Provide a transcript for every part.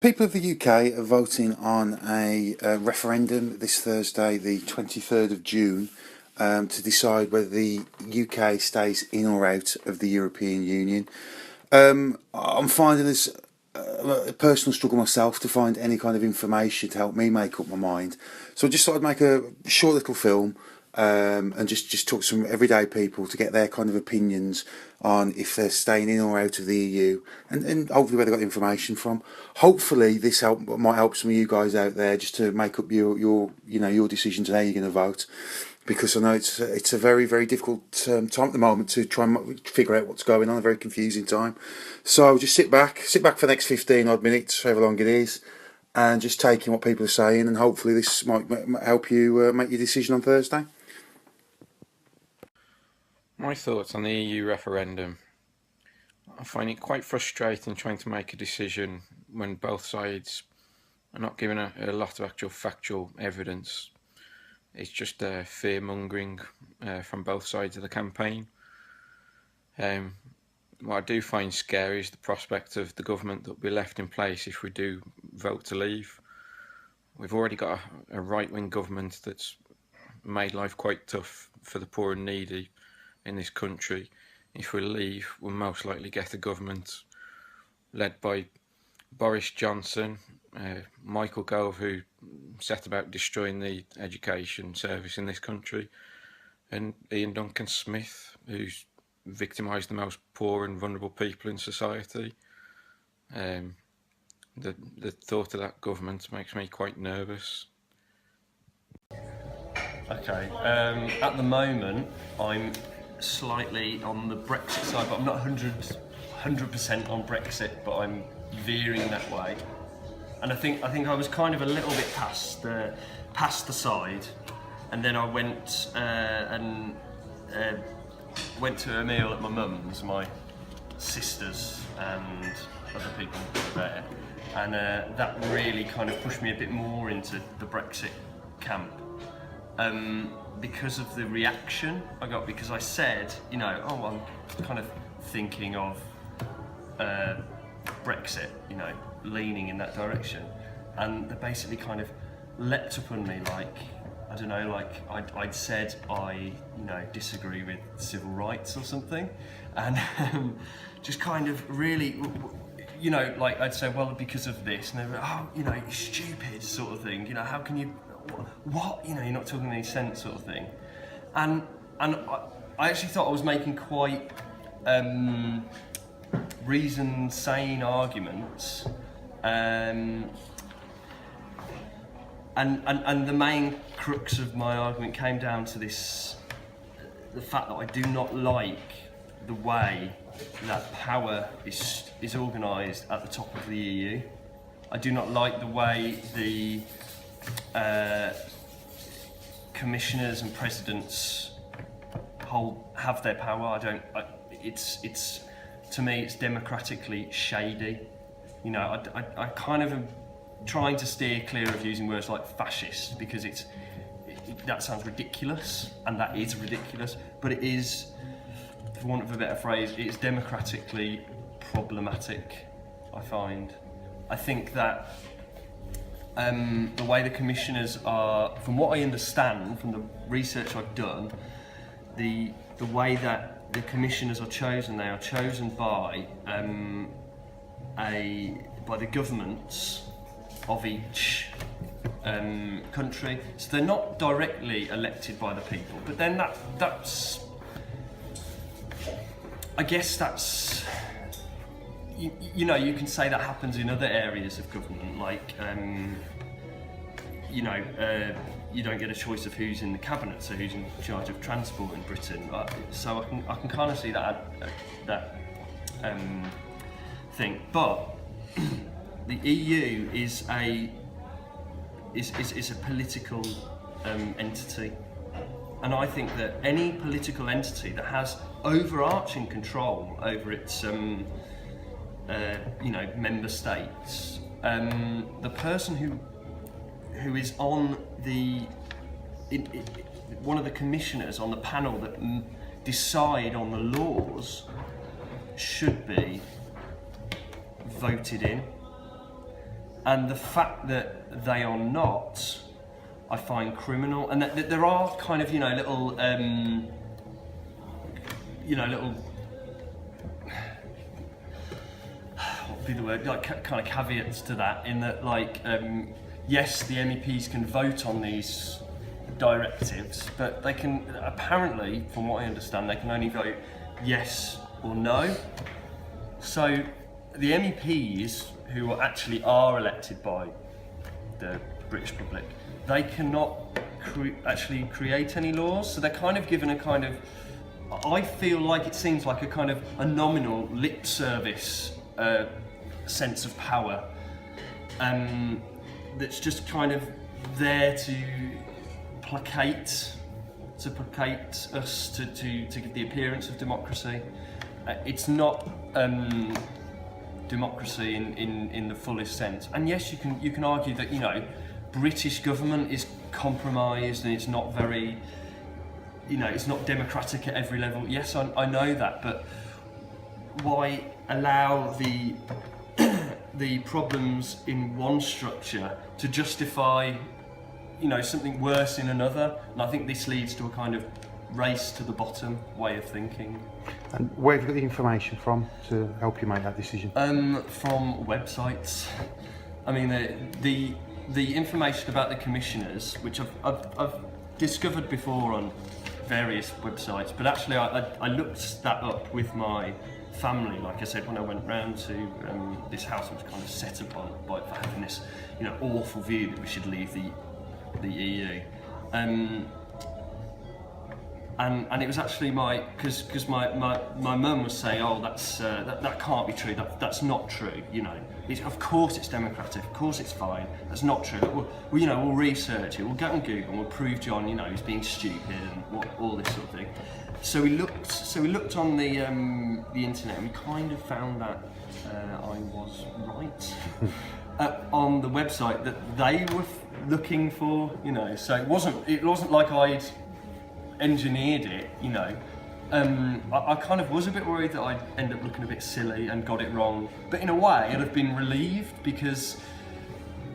People of the UK are voting on a referendum this Thursday, the 23rd of June, to decide whether the UK stays in or out of the European Union. I'm finding this a personal struggle myself to find any kind of information to help me make up my mind. So I just thought I'd make a short little film and just talk to some everyday people to get their kind of opinions on if they're staying in or out of the EU, and hopefully where they got information from. Hopefully this might help some of you guys out there just to make up your decision to how you're going to vote, because I know it's a very, very difficult time at the moment to try and figure out what's going on. A very confusing time. So just sit back for the next 15 odd minutes, however long it is, and just take in what people are saying, and hopefully this might help you make your decision on Thursday. My thoughts on the EU referendum. I find it quite frustrating trying to make a decision when both sides are not given a lot of actual factual evidence. It's just fear-mongering from both sides of the campaign. What I do find scary is the prospect of the government that will be left in place if we do vote to leave. We've already got a right-wing government that's made life quite tough for the poor and needy in this country. If we leave, we'll most likely get a government led by Boris Johnson, Michael Gove, who set about destroying the education service in this country, and Ian Duncan Smith, who's victimised the most poor and vulnerable people in society. The thought of that government makes me quite nervous. Okay, at the moment I'm slightly on the Brexit side, but I'm not 100% on Brexit, but I'm veering that way. And I think I was kind of a little bit past the side, and then I went went to a meal at my mum's, my sister's, and other people there, and that really kind of pushed me a bit more into the Brexit camp. Because of the reaction I got, because I said, I'm kind of thinking of Brexit, leaning in that direction, and they basically kind of leapt upon me like, I don't know, like I'd said I, disagree with civil rights or something, and just kind of really, like I'd say, well, because of this, and they were, you're stupid, sort of thing, how can you, what, you're not talking any sense, sort of thing. And I actually thought I was making quite reasoned, sane arguments, and the main crux of my argument came down to this, the fact that I do not like the way that power is organised at the top of the EU. I do not like the way the commissioners and presidents have their power. It's to me, it's democratically shady. I kind of am trying to steer clear of using words like fascist, because that sounds ridiculous, and that is ridiculous, but it is, for want of a better phrase, it is democratically problematic, I find. I think that the way the commissioners are, from what I understand from the research I've done, the way that the commissioners are chosen, they are chosen by the governments of each country. So they're not directly elected by the people, but then that's I guess that's, you can say that happens in other areas of government, like you don't get a choice of who's in the cabinet, so who's in charge of transport in Britain. So I can kind of see that thing. But the EU is a political entity, and I think that any political entity that has overarching control over its member states, the person who is on one of the commissioners on the panel that decide on the laws should be voted in. And the fact that they are not, I find criminal. And that there are kind of, little, little, what would be the word, like kind of caveats to that, in that, like, yes, the MEPs can vote on these directives, but they can, apparently, from what I understand, they can only vote yes or no. So the MEPs, who actually are elected by the British public, they cannot actually create any laws. So they're kind of given a kind of, I feel like it seems like a kind of a nominal lip service sense of power, that's just kind of there to placate us, to give the appearance of democracy. It's not democracy in the fullest sense. And yes, you can argue that British government is compromised and it's not very, it's not democratic at every level. Yes, I know that, but why allow the the problems in one structure to justify something worse in another? And I think this leads to a kind of race to the bottom way of thinking. And where have you got the information from to help you make that decision? From websites. I mean, the information about the commissioners, which I've discovered before on various websites, but actually I looked that up with my family. Like I said, when I went round to this house, I was kind of set upon by having this awful view that we should leave the EU. And it was actually because my mum was saying, oh, that can't be true, that's not true, of course it's democratic, of course it's fine, that's not true, we'll research it, we'll go on Google and we'll prove John he's being stupid and all this sort of thing. So we looked on the internet, and we kind of found that I was right on the website that they were looking for, so it wasn't like I'd engineered it, I kind of was a bit worried that I'd end up looking a bit silly and got it wrong, but in a way I'd have been relieved, because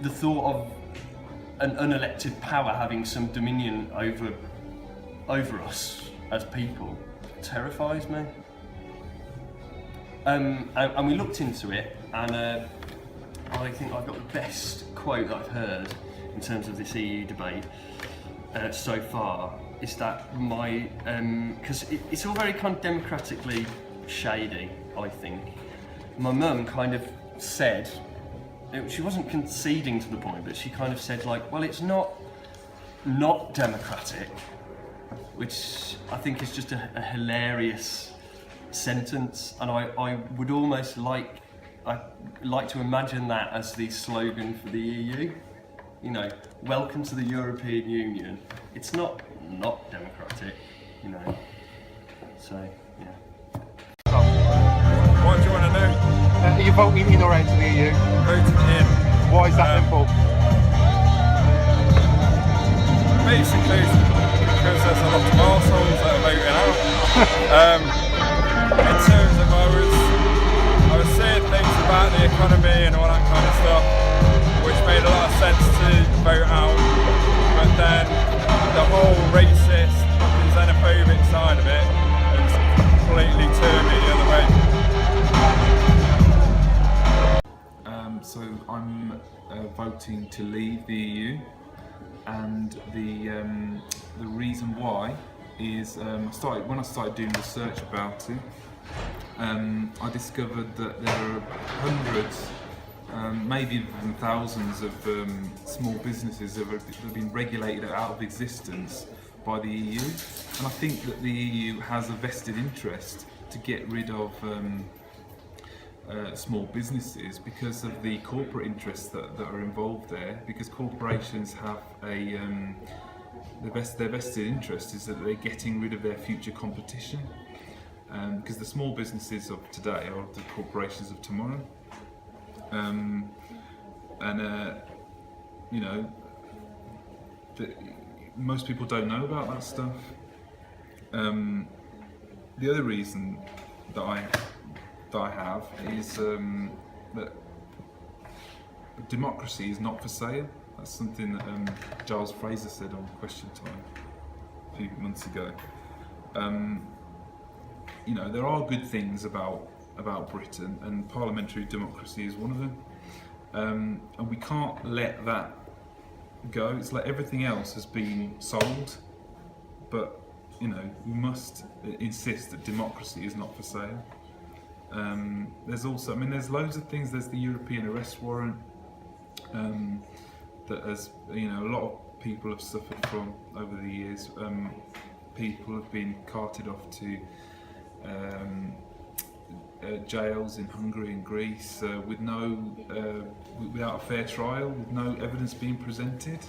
the thought of an unelected power having some dominion over us as people terrifies me. And we looked into it, and I think I've got the best quote that I've heard in terms of this EU debate so far. Is that because it's all very kind of democratically shady, I think. My mum kind of said, she wasn't conceding to the point, but she kind of said, like, well, it's not democratic, which I think is just a hilarious sentence, and I would almost like to imagine that as the slogan for the EU. Welcome to the European Union. It's not democratic, So, yeah. What do you want to know? Are you voting in or out of the EU? Voting in. Why is that simple? Basically, because there's a lot of arseholes that are voting out. In terms of I was saying things about the economy and all that kind of stuff, which made a lot of sense to vote out, but then the whole racist and xenophobic side of it has completely turned me the other way. So I'm voting to leave the EU, and the reason why is when I started doing research about it, I discovered that there are hundreds, maybe even thousands of small businesses that have been regulated out of existence by the EU, and I think that the EU has a vested interest to get rid of small businesses because of the corporate interests that are involved there, because corporations have their vested interest is that they're getting rid of their future competition, because the small businesses of today are the corporations of tomorrow. Most people don't know about that stuff. The other reason that I have is that democracy is not for sale. That's something that Giles Fraser said on Question Time a few months ago. You know, there are good things about Britain, and parliamentary democracy is one of them. And we can't let that go. It's like everything else has been sold, but you know, we must insist that democracy is not for sale. There's also, I mean, there's loads of things. There's the European arrest warrant that, as you know, a lot of people have suffered from over the years. People have been carted off to jails in Hungary and Greece with without a fair trial, with no evidence being presented.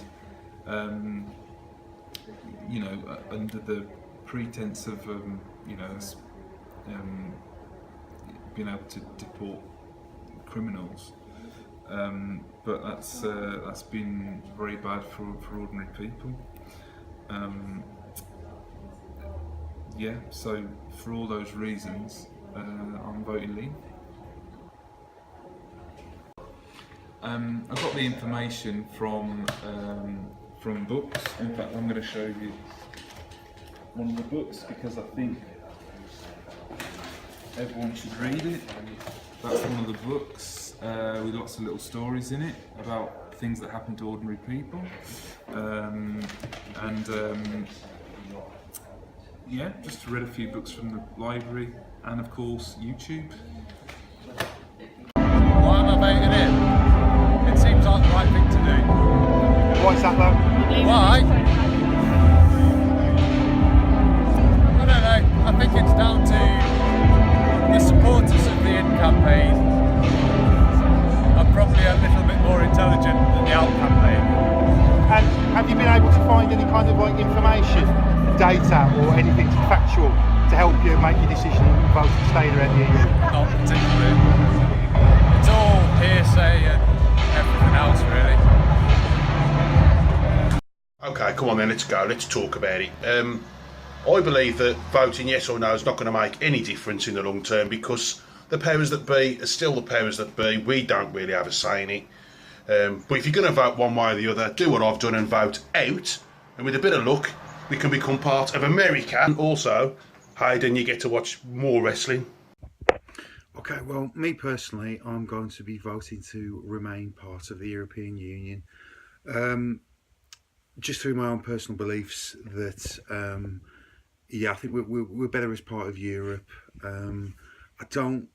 You know, under the pretense of you know, being able to deport criminals, but that's been very bad for ordinary people. Yeah, so for all those reasons, I'm voting Leave. I got the information from books. In fact, I'm going to show you one of the books because I think everyone should read it. That's one of the books with lots of little stories in it about things that happen to ordinary people. Yeah, just read a few books from the library and of course YouTube. Why am I voting in? It seems like the right thing to do. Why is that though? Why? I don't know. I think it's down to the supporters of the In campaign are probably a little bit more intelligent than the Out campaign. And have you been able to find any kind of like information, data or anything factual to help you make your decision and vote to stay around the EU? Not particularly. It's all hearsay and everything else really. Okay, come on then, let's go, let's talk about it. I believe that voting yes or no is not going to make any difference in the long term because the powers that be are still the powers that be. We don't really have a say in it. But if you're going to vote one way or the other, do what I've done and vote out. And with a bit of luck, we can become part of America. And also, Hayden, you get to watch more wrestling. Okay, well, me personally, I'm going to be voting to remain part of the European Union. Just through my own personal beliefs that, yeah, I think we're better as part of Europe. I don't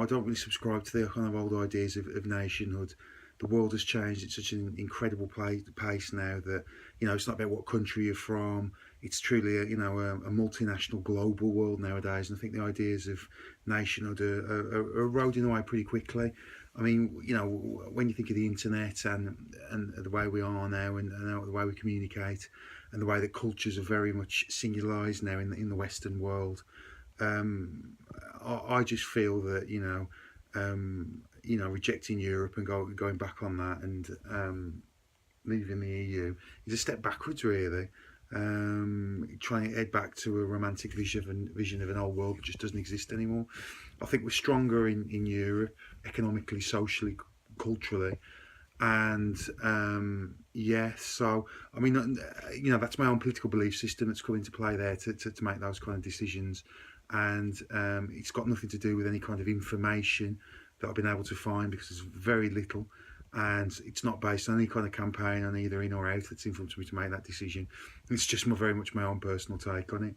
really subscribe to the kind of old ideas of nationhood. The world has changed at such an incredible pace now that, you know, it's not about what country you're from. It's truly a multinational global world nowadays. And I think the ideas of nationhood are eroding away pretty quickly. I mean, you know, when you think of the internet and the way we are now and the way we communicate and the way that cultures are very much singularised now in the Western world, I just feel that, rejecting Europe and going back on that and leaving the EU is a step backwards, really. Trying to head back to a romantic vision of an old world that just doesn't exist anymore. I think we're stronger in Europe, economically, socially, culturally, and so I mean, that's my own political belief system that's come into play there to make those kind of decisions, and it's got nothing to do with any kind of information that I've been able to find because there's very little. And it's not based on any kind of campaign on either in or out that's influenced me to make that decision. It's just very much my own personal take on it.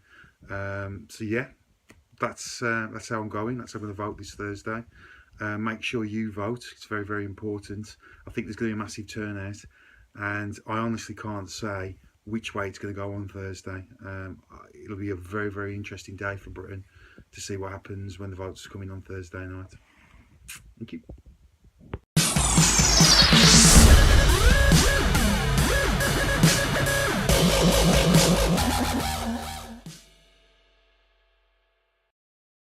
So yeah, that's how I'm going. That's how I'm going to vote this Thursday. Make sure you vote. It's very, very important. I think there's going to be a massive turnout, and I honestly can't say which way it's going to go on Thursday. It'll be a very, very interesting day for Britain to see what happens when the votes come in on Thursday night. Thank you. We'll be right back.